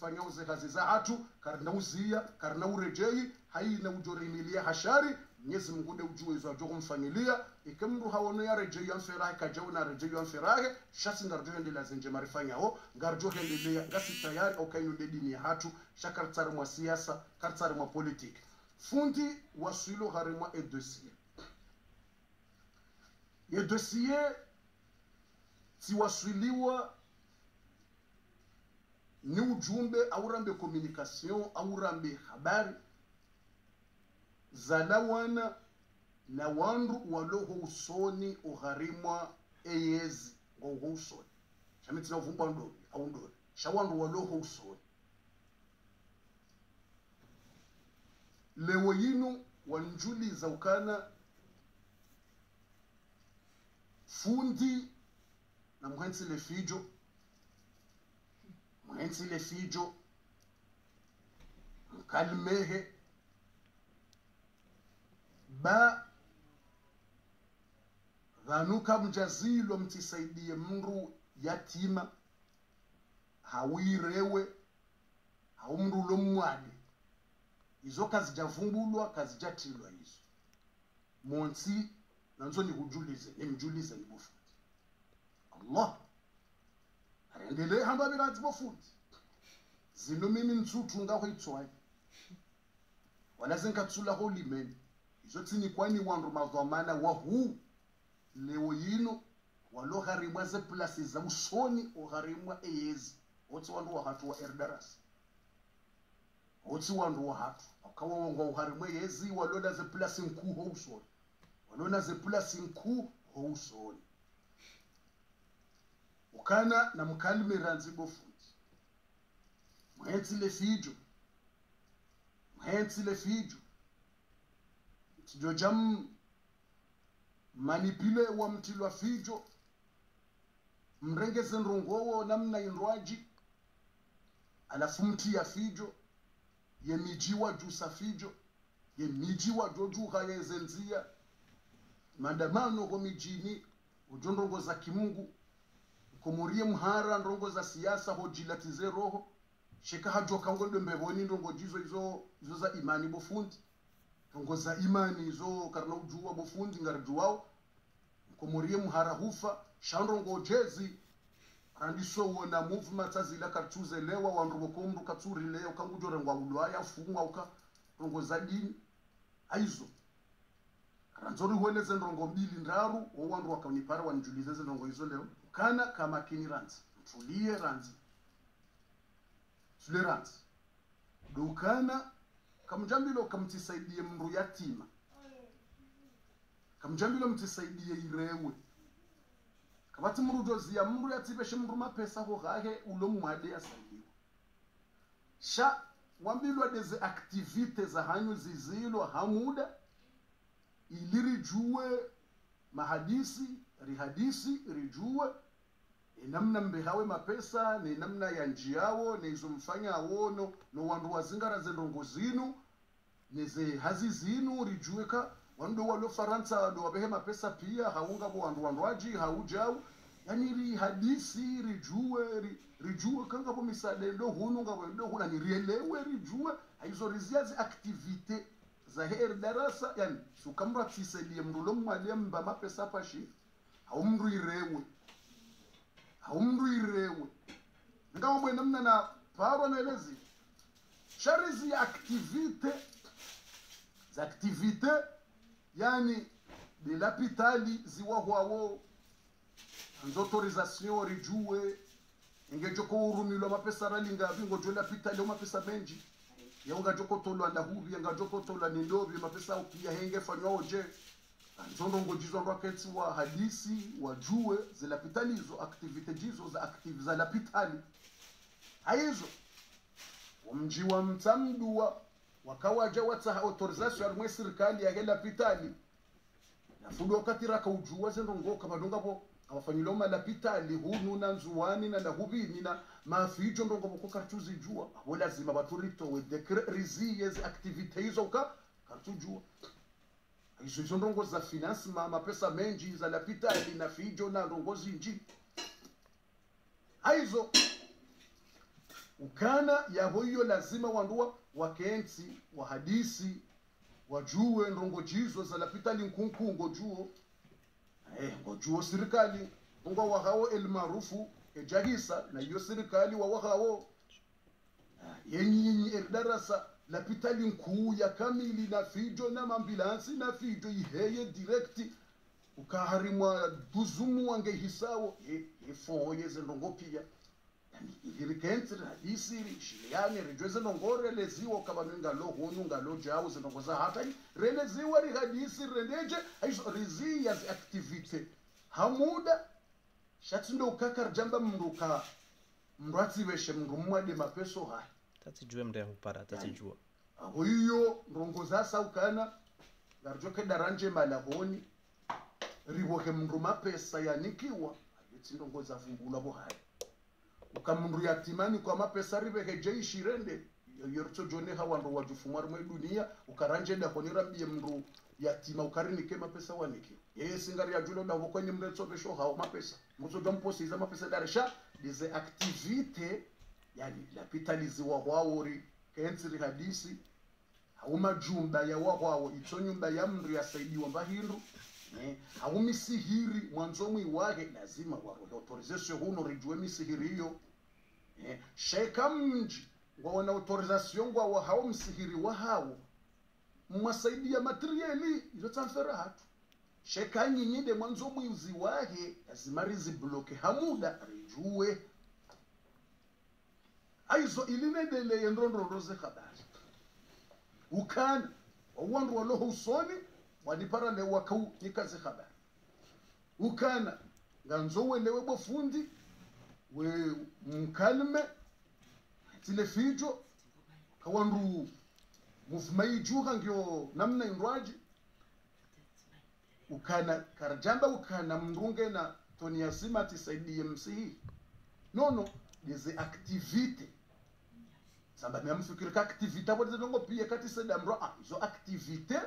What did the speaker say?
kazifanya uze kazi za hatu karna uzia karna urejei haina ujorimilia hashari Mwenyezi Mungu de ujue izo ajogo mfanyilia ikemru haone ya rejei ya mferahe kajau na rejei ya mferahe shasi ngarjo hendela zenje marifanya ho ngarjo hendelea ngasi tayari au kainu de dini ya hatu shakartari mwa siasa kartari mwa politik fundi wasilo harimwa e dossier ye dossier si wasiliwa ni ujumbe aurambe communication aurambe habari zalawana na wandu waloho usoni uharimwa eyezi ngoho usoni shamitina uvumba ndori au ndori shawandu waloho usoni lewo yinu wanjuliza ukana fundi na mwenzi le fijo mkalmehe ba vanuka mjazilo mtisaidie mru yatima hawirewe haumru lomwade izo kazi javumbulwa kazi jatilwa hizo monsi nanzo ni mjulize ni bofuti Allah arendele hamba biratsi bofuti zino mimi ntsutu ngaho itswai wala zinkatsula ho limeni izo tsini kwani wandu mazwamana wa hu leo yino walo harimwa ze plasi za usoni o harimwa eyezi otsi wandu wa hatu wa erdaras otsi wandu wa hatu akawa wongo uharimwa eyezi waloda ze plasi nkuu ho usoni walona ze plasi nkuu ho usoni ukana na mkalime ranzi bofuti mwenzi le fijo tijo jam manipile wa mtilwa fijo mrengeze nrongowo namna inrwaji alafu mti ya fijo ye mijiwa jusa fijo ye mijiwa jojuha yezenzia mandamano go mijini ujondongo za kimungu komorie mhara ndongo za siasa hojilatize roho sheka hajoka ngondo mbeboni ndongo jizo izo za imani bofundi ndongo za imani izo karna ujua bofundi ngarjuwao komorie mhara hufa shandongo jezi randiso wona movement azila kartuze lewa wandu bokomdu katsuri leo kangujore ngwa ulwaya fungwa uka ndongo za dini aizo ranzori hueleze ndongo mbili ndaru wandu wakanipara wanjulize ndongo izo leo kana kama kini ranzi mtulie ranzi sule ranzi dukana kamjambilo kamtisaidie mru yatima kamjambilo mtisaidie irewe kabati mru dozi ya mru yatibeshe mru mapesa ho gahe ulo mwade asaidiwa sha wambilo deze activite za hanyu zizilo hamuda iliri juwe mahadisi rihadisi rijue namna mbehawe mapesa ni namna ya njiawo ni izomfanya awono no wandu wazingara zendongo zinu neze hazi zinu rijueka wandu walo Faransa wado wabehe mapesa pia haunga bo wandu waji haujau yani ri hadisi rijue kanga bo misade ndo hunu nga ndo huna ni rielewe rijue hizo riziazi activite za her darasa yani sukamra tiselie mrulo mwalia mba mapesa pashi haumru irewe ngawo mwe namna na paro naelezi sharizi ya activite yani de l'hôpital ziwa hwawo autorisation rijue ingejoko urumilo mapesa ralinga bingo jola l'hôpital mapesa menji yonga joko tolwa ndahubi yanga joko tolwa nindobi mapesa upia henge fanywa oje nzondo ngojizo roketi wa hadisi wajue zila pitalizo activite jizo za active za lapitali haizo wamji wa mtamdua wakawaja wata autorisation ya mwe serikali ya hela pitali na fudo wakati raka ujua zendo ngoka badonga po abafanyilo malapitali hunu na nzuwani na hubini na mafijo ndongo boko kartuzi jua abo lazima baturito we decret rizi yes activite hizo ka kartujua hizo ndongo za finance mapesa menji za lapitali na fijo na ndongo zinji hizo ukana yaho hiyo lazima wandua wakensi wa hadisi wajue ndongo jizo za lapita linkunku ngojuo ngojuo serikali ngo wahao el maarufu ejahisa na hiyo serikali wa wahao yenyi darasa lapita linku ya kamili na fijo na mambilansi na fijo iheye direct ukaharimwa duzumu wange hisawo efo yeze ndongo pia yani ilirikenti hadisi shiliani rejweze ndongore leziwo kabanunga lo honu ngalo jawo zindongoza hata releziwa ri hadisi rendeje aizo rizi ya activity hamuda shatindo ukakar jamba mruka mrati beshe mrumwade mapeso ha tatijue mde hupara tatijua hiyo ndongoza sa ukana garjoke daranje malahoni riboke mruma pesa yanikiwa yetindongoza vungula bohaya ukamundu yatimani kwa mapesa ribeke jeishi rende yorto jone hawando wajufumwa mwe dunia ukaranje da konira biye mndu yatima ukarinike mapesa waniki yeye singari ya julo da kwenye mretso besho hao mapesa mzo domposi za mapesa darisha des activités yani lapitalizi wa wawori kenzi hadisi hauma jumba ya wao ito nyumba ya mndu yasaidiwa mbahindu au misihiri mwanzo mwi wake lazima autorisation huno rijue misihiri hiyo sheka mji waona autorisation kwa hao msihiri wa hao mwasaidia materiali hizo transfera hatu sheka nyingine mwanzo mwizi wake lazima rizibloke hamuda rijue aizo ilinendele ndondoroze habari ukana wandu waloho usoni wadipara le wakau nikaze habari ukana nganzo welewe bofundi we mkalme tile fijo kawandu mufumai juha ngyo namna indwaji ukana karjamba ukana mndunge na toni yasima tisaidie msihi nono des activités samba mfikiria activité bodi zongo pia kati sedamro hizo activité